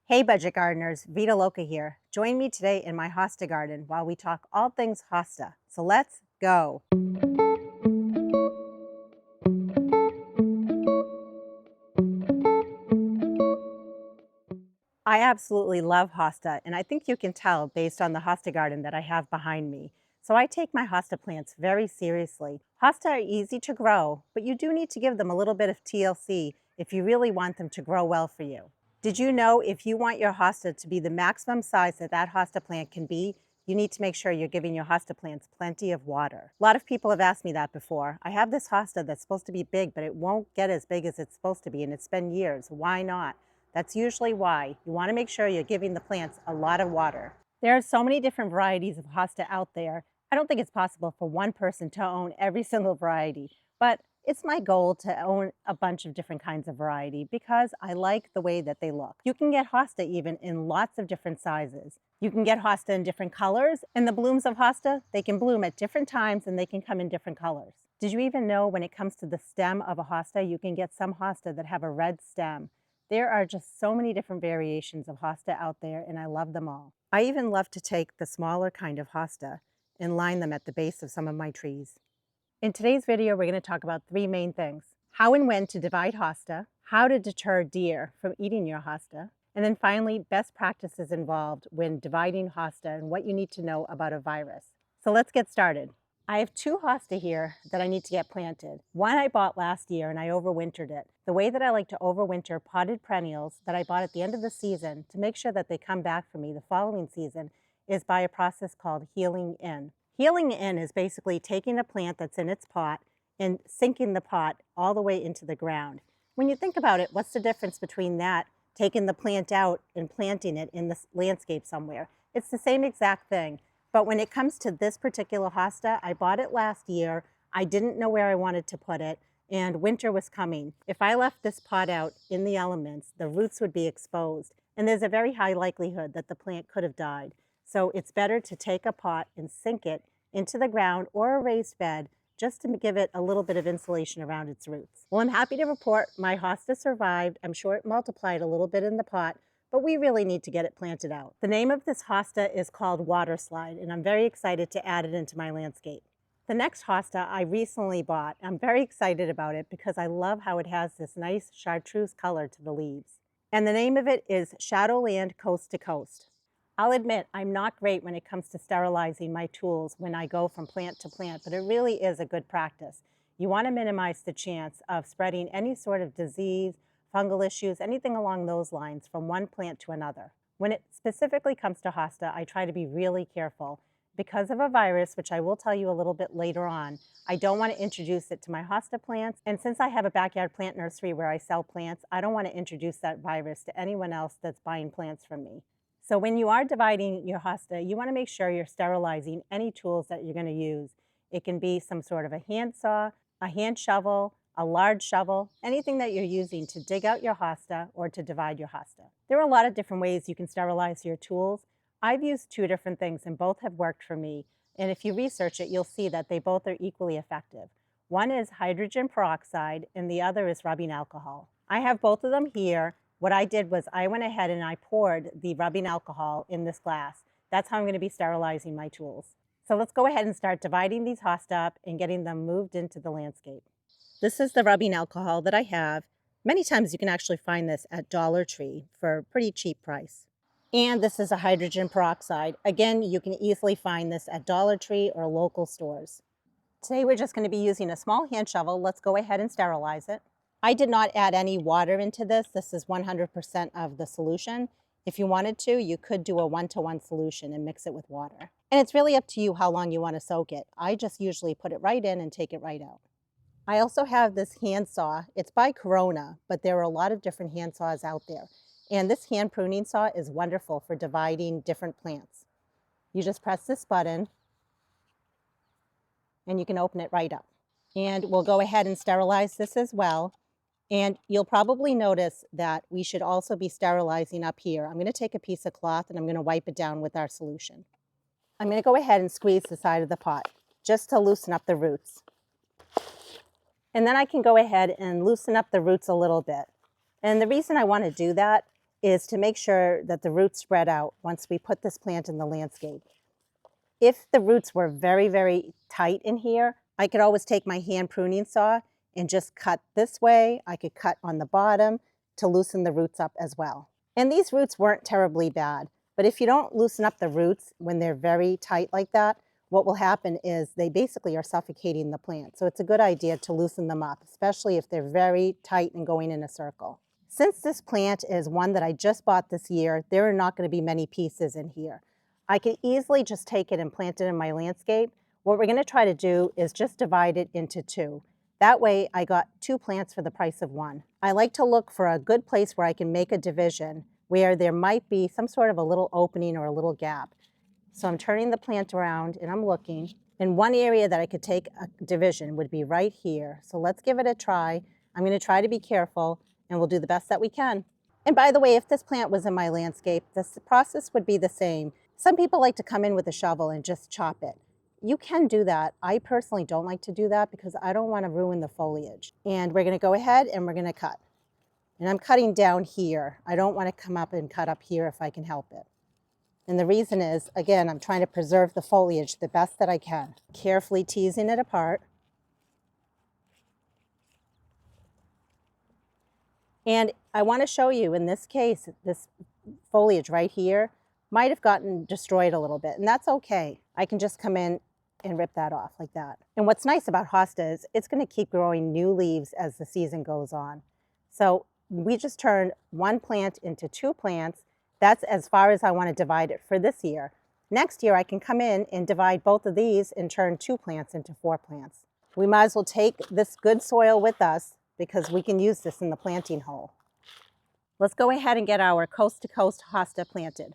Hey budget gardeners, Vita Loca here. Join me today in my Hosta garden while we talk all things Hosta. So let's go. I absolutely love Hosta, and I think you can tell based on the Hosta garden that I have behind me. So I take my Hosta plants very seriously. Hosta are easy to grow, but you do need to give them a little bit of TLC if you really want them to grow well for you. Did you know if you want your hosta to be the maximum size that that hosta plant can be, you need to make sure you're giving your hosta plants plenty of water? A lot of people have asked me that before. I have this hosta that's supposed to be big, but it won't get as big as it's supposed to be, and it's been years. Why not? That's usually why. You want to make sure you're giving the plants a lot of water. There are so many different varieties of hosta out there. I don't think it's possible for one person to own every single variety, but it's my goal to own a bunch of different kinds of variety because I like the way that they look. You can get hosta even in lots of different sizes. You can get hosta in different colors, and the blooms of hosta, they can bloom at different times and they can come in different colors. Did you even know when it comes to the stem of a hosta, you can get some hosta that have a red stem? There are just so many different variations of hosta out there, and I love them all. I even love to take the smaller kind of hosta and line them at the base of some of my trees. In today's video, we're going to talk about three main things: how and when to divide hosta, how to deter deer from eating your hosta, and then finally, best practices involved when dividing hosta and what you need to know about a virus. So let's get started. I have two hosta here that I need to get planted. One I bought last year and I overwintered it. The way that I like to overwinter potted perennials that I bought at the end of the season to make sure that they come back for me the following season is by a process called healing in. Healing in is basically taking a plant that's in its pot and sinking the pot all the way into the ground. When you think about it, what's the difference between that, taking the plant out and planting it in the landscape somewhere? It's the same exact thing. But when it comes to this particular hosta, I bought it last year. I didn't know where I wanted to put it, and winter was coming. If I left this pot out in the elements, the roots would be exposed, and there's a very high likelihood that the plant could have died. So it's better to take a pot and sink it into the ground or a raised bed just to give it a little bit of insulation around its roots. Well, I'm happy to report my hosta survived. I'm sure it multiplied a little bit in the pot, but we really need to get it planted out. The name of this hosta is called Water Slide, and I'm very excited to add it into my landscape. The next hosta I recently bought, I'm very excited about it because I love how it has this nice chartreuse color to the leaves. And the name of it is Shadowland Coast to Coast. I'll admit I'm not great when it comes to sterilizing my tools when I go from plant to plant, but it really is a good practice. You want to minimize the chance of spreading any sort of disease, fungal issues, anything along those lines from one plant to another. When it specifically comes to hosta, I try to be really careful. Because of a virus, which I will tell you a little bit later on, I don't want to introduce it to my hosta plants. And since I have a backyard plant nursery where I sell plants, I don't want to introduce that virus to anyone else that's buying plants from me. So when you are dividing your hosta, you want to make sure you're sterilizing any tools that you're going to use. It can be some sort of a handsaw, a hand shovel, a large shovel, anything that you're using to dig out your hosta or to divide your hosta. There are a lot of different ways you can sterilize your tools. I've used two different things and both have worked for me. And if you research it, you'll see that they both are equally effective. One is hydrogen peroxide and the other is rubbing alcohol. I have both of them here. What I did was I went ahead and I poured the rubbing alcohol in this glass. That's how I'm going to be sterilizing my tools. So let's go ahead and start dividing these hosta up and getting them moved into the landscape. This is the rubbing alcohol that I have. Many times you can actually find this at Dollar Tree for a pretty cheap price. And this is a hydrogen peroxide. Again, you can easily find this at Dollar Tree or local stores. Today we're just going to be using a small hand shovel. Let's go ahead and sterilize it. I did not add any water into this. This is 100% of the solution. If you wanted to, you could do a 1-to-1 solution and mix it with water. And it's really up to you how long you want to soak it. I just usually put it right in and take it right out. I also have this handsaw. It's by Corona, but there are a lot of different handsaws out there. And this hand pruning saw is wonderful for dividing different plants. You just press this button and you can open it right up. And we'll go ahead and sterilize this as well. And you'll probably notice that we should also be sterilizing up here. I'm going to take a piece of cloth and I'm going to wipe it down with our solution. I'm going to go ahead and squeeze the side of the pot just to loosen up the roots. And then I can go ahead and loosen up the roots a little bit. And the reason I want to do that is to make sure that the roots spread out once we put this plant in the landscape. If the roots were very, very tight in here, I could always take my hand pruning saw and just cut this way. I could cut on the bottom to loosen the roots up as well. And these roots weren't terribly bad, but if you don't loosen up the roots when they're very tight like that, what will happen is they basically are suffocating the plant. So it's a good idea to loosen them up, especially if they're very tight and going in a circle. Since this plant is one that I just bought this year, there are not going to be many pieces in here. I could easily just take it and plant it in my landscape. What we're going to try to do is just divide it into two. That way I got 2 plants for the price of 1. I like to look for a good place where I can make a division where there might be some sort of a little opening or a little gap. So I'm turning the plant around and I'm looking. And one area that I could take a division would be right here. So let's give it a try. I'm going to try to be careful and we'll do the best that we can. And by the way, if this plant was in my landscape, this process would be the same. Some people like to come in with a shovel and just chop it. You can do that. I personally don't like to do that because I don't want to ruin the foliage. And we're going to go ahead and we're going to cut. And I'm cutting down here. I don't want to come up and cut up here if I can help it. And the reason is, again, I'm trying to preserve the foliage the best that I can. Carefully teasing it apart. And I want to show you in this case, this foliage right here might have gotten destroyed a little bit, and that's okay. I can just come in and rip that off like that. And what's nice about hosta is it's going to keep growing new leaves as the season goes on. So we just turned 1 plant into 2 plants. That's as far as I want to divide it for this year. Next year I can come in and divide both of these and turn 2 plants into 4 plants. We might as well take this good soil with us because we can use this in the planting hole. Let's go ahead and get our coast-to-coast hosta planted.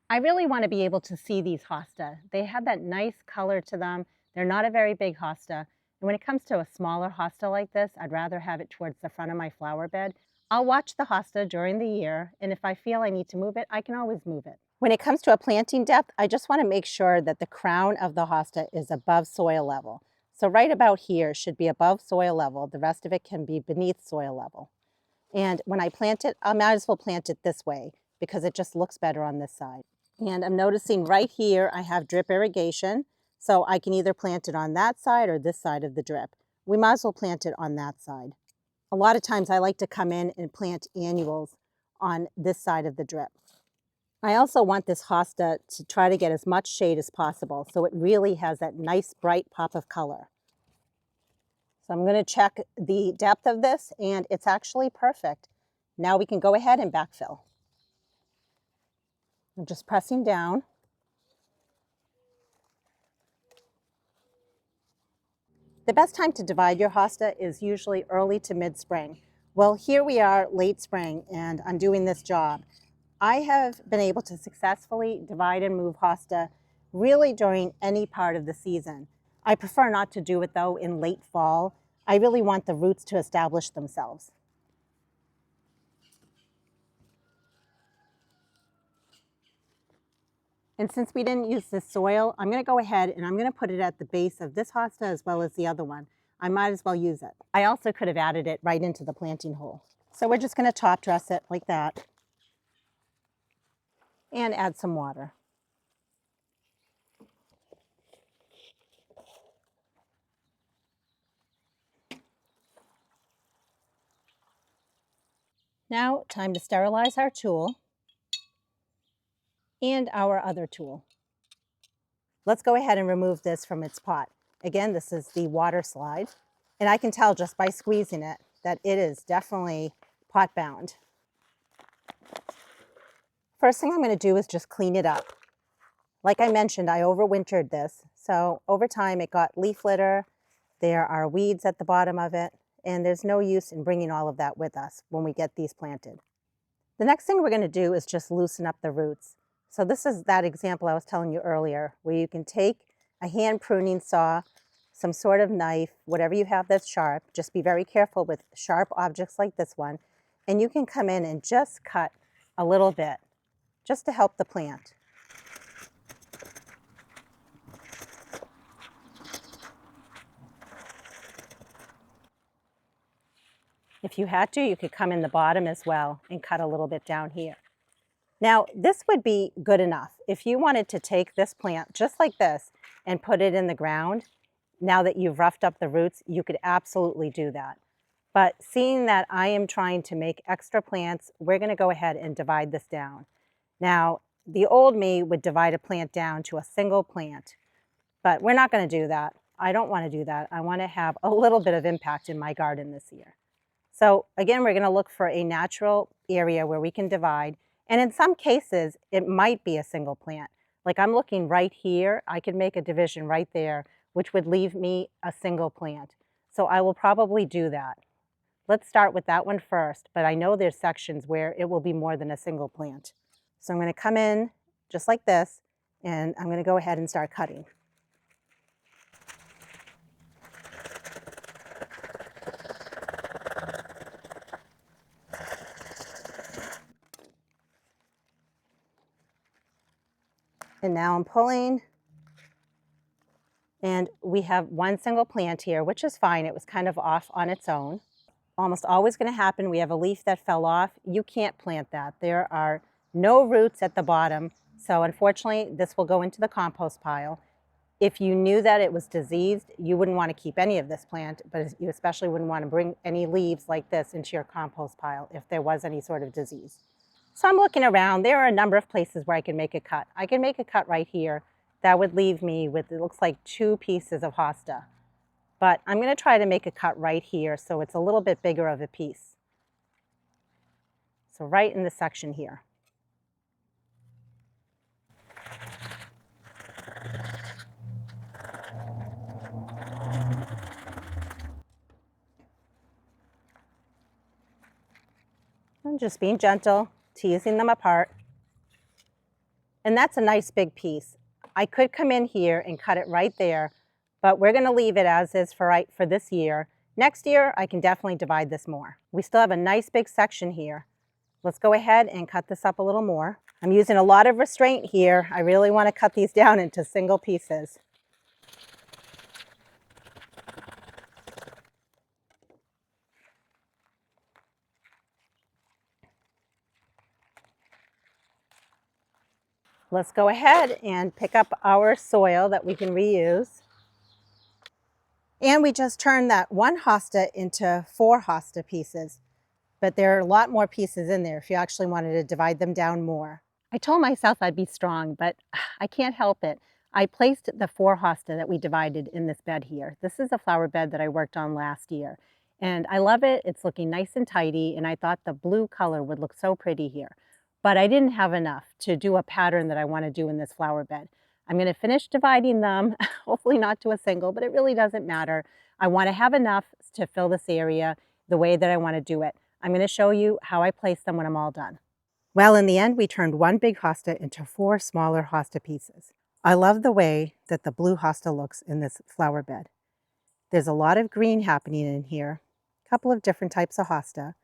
I really want to be able to see these hosta. They have that nice color to them. They're not a very big hosta. And when it comes to a smaller hosta like this, I'd rather have it towards the front of my flower bed. I'll watch the hosta during the year, and if I feel I need to move it, I can always move it. When it comes to a planting depth, I just want to make sure that the crown of the hosta is above soil level. So right about here should be above soil level. The rest of it can be beneath soil level. And when I plant it, I might as well plant it this way because it just looks better on this side. And I'm noticing right here I have drip irrigation, so I can either plant it on that side or this side of the drip. We might as well plant it on that side. A lot of times I like to come in and plant annuals on this side of the drip. I also want this hosta to try to get as much shade as possible so it really has that nice bright pop of color. So I'm going to check the depth of this and it's actually perfect. Now we can go ahead and backfill. I'm just pressing down. The best time to divide your hosta is usually early to mid-spring. Well, here we are late spring and I'm doing this job. I have been able to successfully divide and move hosta really during any part of the season. I prefer not to do it though in late fall. I really want the roots to establish themselves. And since we didn't use this soil, I'm going to go ahead and I'm going to put it at the base of this hosta as well as the other one. I might as well use it. I also could have added it right into the planting hole. So we're just going to top dress it like that and add some water. Now, time to sterilize our tool and our other tool. Let's go ahead and remove this from its pot. Again, this is the water slide, and I can tell just by squeezing it that it is definitely pot bound. First thing I'm going to do is just clean it up. Like I mentioned, I overwintered this, so over time it got leaf litter, there are weeds at the bottom of it, and there's no use in bringing all of that with us when we get these planted. The next thing we're going to do is just loosen up the roots. So this is that example I was telling you earlier, where you can take a hand pruning saw, some sort of knife, whatever you have that's sharp. Just be very careful with sharp objects like this one. And you can come in and just cut a little bit, just to help the plant. If you had to, you could come in the bottom as well and cut a little bit down here. Now, this would be good enough. If you wanted to take this plant just like this and put it in the ground, now that you've roughed up the roots, you could absolutely do that. But seeing that I am trying to make extra plants, we're going to go ahead and divide this down. Now, the old me would divide a plant down to a single plant, but we're not going to do that. I don't want to do that. I want to have a little bit of impact in my garden this year. So again, we're going to look for a natural area where we can divide. And in some cases, it might be a single plant. Like I'm looking right here, I could make a division right there, which would leave me a single plant. So I will probably do that. Let's start with that one first, but I know there's sections where it will be more than a single plant. So I'm going to come in just like this, and I'm going to go ahead and start cutting. And now I'm pulling, and we have one single plant here, which is fine. It was kind of off on its own. Almost always going to happen. We have a leaf that fell off. You can't plant that. There are no roots at the bottom. So unfortunately, this will go into the compost pile. If you knew that it was diseased, you wouldn't want to keep any of this plant, but you especially wouldn't want to bring any leaves like this into your compost pile if there was any sort of disease. So I'm looking around. There are a number of places where I can make a cut. I can make a cut right here. That would leave me with, it looks like 2 pieces of hosta. But I'm going to try to make a cut right here so it's a little bit bigger of a piece. So right in this section here. I'm just being gentle, teasing them apart. And that's a nice big piece. I could come in here and cut it right there, but we're going to leave it as is for this year. Next year, I can definitely divide this more. We still have a nice big section here. Let's go ahead and cut this up a little more. I'm using a lot of restraint here. I really want to cut these down into single pieces. Let's go ahead and pick up our soil that we can reuse. And we just turned that 1 hosta into 4 hosta pieces. But there are a lot more pieces in there if you actually wanted to divide them down more. I told myself I'd be strong, but I can't help it. I placed the 4 hosta that we divided in this bed here. This is a flower bed that I worked on last year. And I love it. It's looking nice and tidy, and I thought the blue color would look so pretty here. But I didn't have enough to do a pattern that I want to do in this flower bed. I'm going to finish dividing them, hopefully not to a single, but it really doesn't matter. I want to have enough to fill this area the way that I want to do it. I'm going to show you how I place them when I'm all done. Well, in the end, we turned 1 big hosta into 4 smaller hosta pieces. I love the way that the blue hosta looks in this flower bed. There's a lot of green happening in here, a couple of different types of hosta,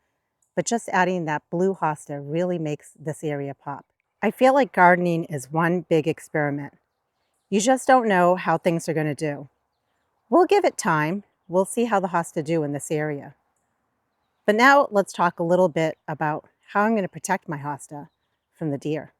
but just adding that blue hosta really makes this area pop. I feel like gardening is one big experiment. You just don't know how things are going to do. We'll give it time. We'll see how the hosta do in this area. But now let's talk a little bit about how I'm going to protect my hosta from the deer.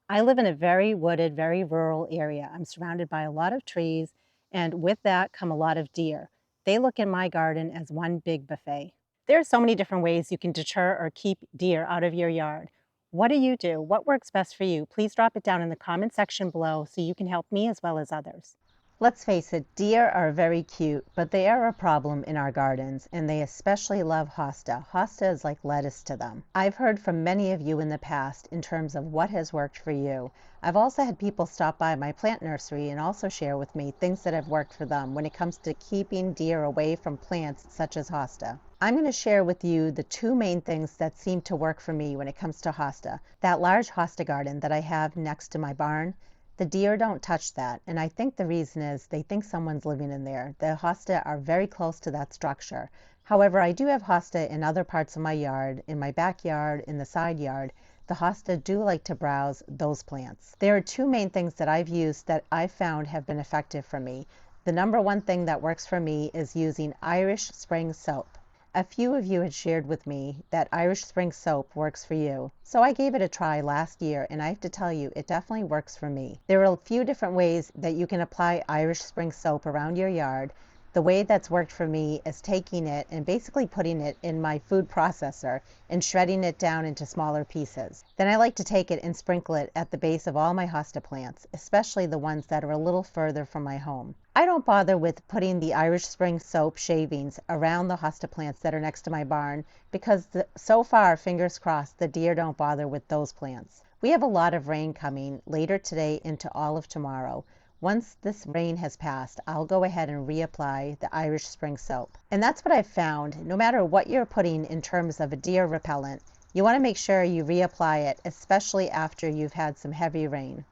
I live in a very wooded, very rural area. I'm surrounded by a lot of trees, and with that come a lot of deer. They look in my garden as one big buffet. There are so many different ways you can deter or keep deer out of your yard. What do you do? What works best for you? Please drop it down in the comment section below so you can help me as well as others. Let's face it, deer are very cute, but they are a problem in our gardens, and they especially love hosta. Hosta is like lettuce to them. I've heard from many of you in the past in terms of what has worked for you. I've also had people stop by my plant nursery and also share with me things that have worked for them when it comes to keeping deer away from plants such as hosta. I'm going to share with you the 2 main things that seem to work for me when it comes to hosta. That large hosta garden that I have next to my barn, the deer don't touch that, and I think the reason is they think someone's living in there. The hosta are very close to that structure. However, I do have hosta in other parts of my yard, in my backyard, in the side yard. The hosta do like to browse those plants. There are 2 main things that I've used that I've found have been effective for me. The number 1 thing that works for me is using Irish Spring soap. A few of you had shared with me that Irish Spring soap works for you, so I gave it a try last year, and I have to tell you, it definitely works for me. There are a few different ways that you can apply Irish Spring soap around your yard. The way that's worked for me is taking it and basically putting it in my food processor and shredding it down into smaller pieces. Then I like to take it and sprinkle it at the base of all my hosta plants, especially the ones that are a little further from my home. I don't bother with putting the Irish Spring soap shavings around the hosta plants that are next to my barn because so far, fingers crossed, the deer don't bother with those plants. We have a lot of rain coming later today into all of tomorrow. Once this rain has passed, I'll go ahead and reapply the Irish Spring soap. And that's what I've found. No matter what you're putting in terms of a deer repellent, you want to make sure you reapply it, especially after you've had some heavy rain.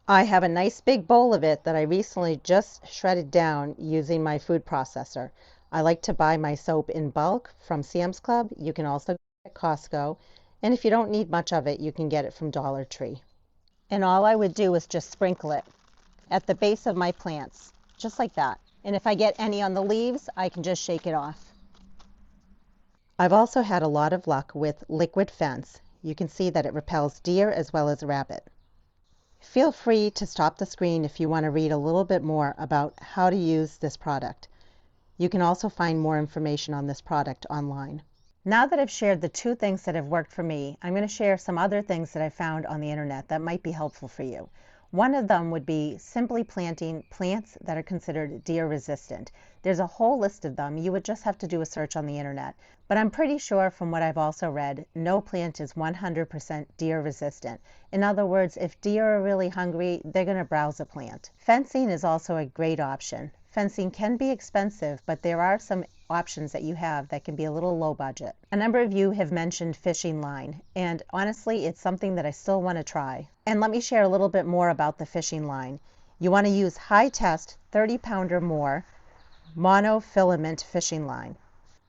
I have a nice big bowl of it that I recently just shredded down using my food processor. I like to buy my soap in bulk from Sam's Club. You can also get it at Costco. And if you don't need much of it, you can get it from Dollar Tree. And all I would do is just sprinkle it at the base of my plants, just like that. And if I get any on the leaves, I can just shake it off. I've also had a lot of luck with liquid fence. You can see that it repels deer as well as rabbit. Feel free to stop the screen if you want to read a little bit more about how to use this product. You can also find more information on this product online. Now that I've shared the two things that have worked for me, I'm going to share some other things that I found on the internet that might be helpful for you. One of them would be simply planting plants that are considered deer resistant. There's a whole list of them. You would just have to do a search on the internet. But I'm pretty sure from what I've also read, no plant is 100% deer resistant. In other words, if deer are really hungry, they're going to browse a plant. Fencing is also a great option. Fencing can be expensive, but there are some options that you have that can be a little low budget. A number of you have mentioned fishing line, and honestly, it's something that I still want to try. And let me share a little bit more about the fishing line. You want to use high test 30-pound or more monofilament fishing line.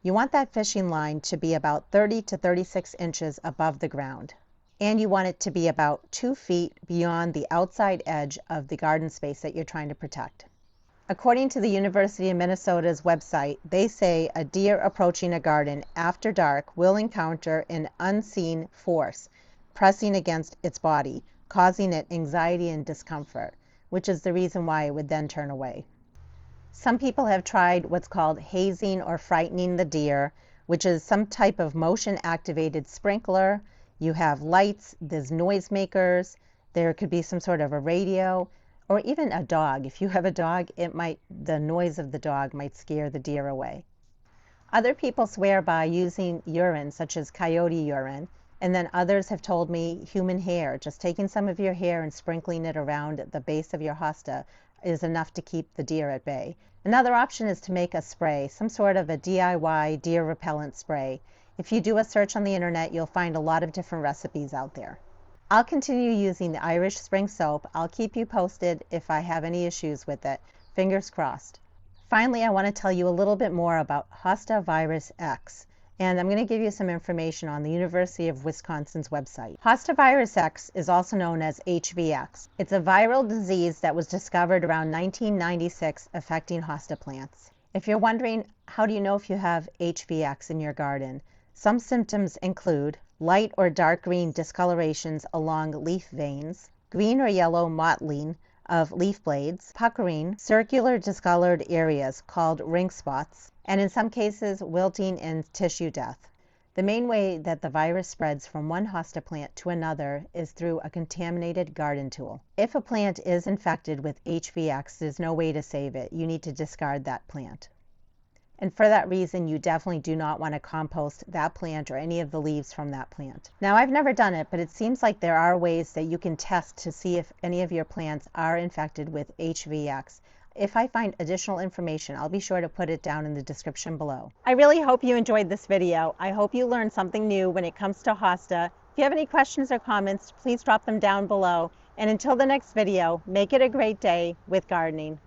You want that fishing line to be about 30 to 36 inches above the ground. And you want it to be about 2 feet beyond the outside edge of the garden space that you're trying to protect. According to the University of Minnesota's website, they say a deer approaching a garden after dark will encounter an unseen force pressing against its body, causing it anxiety and discomfort, which is the reason why it would then turn away. Some people have tried what's called hazing or frightening the deer, which is some type of motion-activated sprinkler. You have lights, there's noisemakers, there could be some sort of a radio, or even a dog. If you have a dog, the noise of the dog might scare the deer away. Other people swear by using urine, such as coyote urine, and then others have told me human hair. Just taking some of your hair and sprinkling it around the base of your hosta is enough to keep the deer at bay. Another option is to make a spray, some sort of a DIY deer repellent spray. If you do a search on the internet, you'll find a lot of different recipes out there. I'll continue using the Irish Spring soap. I'll keep you posted if I have any issues with it. Fingers crossed. Finally, I want to tell you a little bit more about Hosta Virus X, and I'm going to give you some information on the University of Wisconsin's website. Hosta Virus X is also known as HVX. It's a viral disease that was discovered around 1996 affecting hosta plants. If you're wondering, how do you know if you have HVX in your garden? Some symptoms include light or dark green discolorations along leaf veins, green or yellow mottling of leaf blades, puckering, circular discolored areas called ring spots, and in some cases, wilting and tissue death. The main way that the virus spreads from one hosta plant to another is through a contaminated garden tool. If a plant is infected with HVX, there's no way to save it. You need to discard that plant. And for that reason, you definitely do not want to compost that plant or any of the leaves from that plant. Now, I've never done it, but it seems like there are ways that you can test to see if any of your plants are infected with HVX. If I find additional information, I'll be sure to put it down in the description below. I really hope you enjoyed this video. I hope you learned something new when it comes to hosta. If you have any questions or comments, please drop them down below. And until the next video, make it a great day with gardening.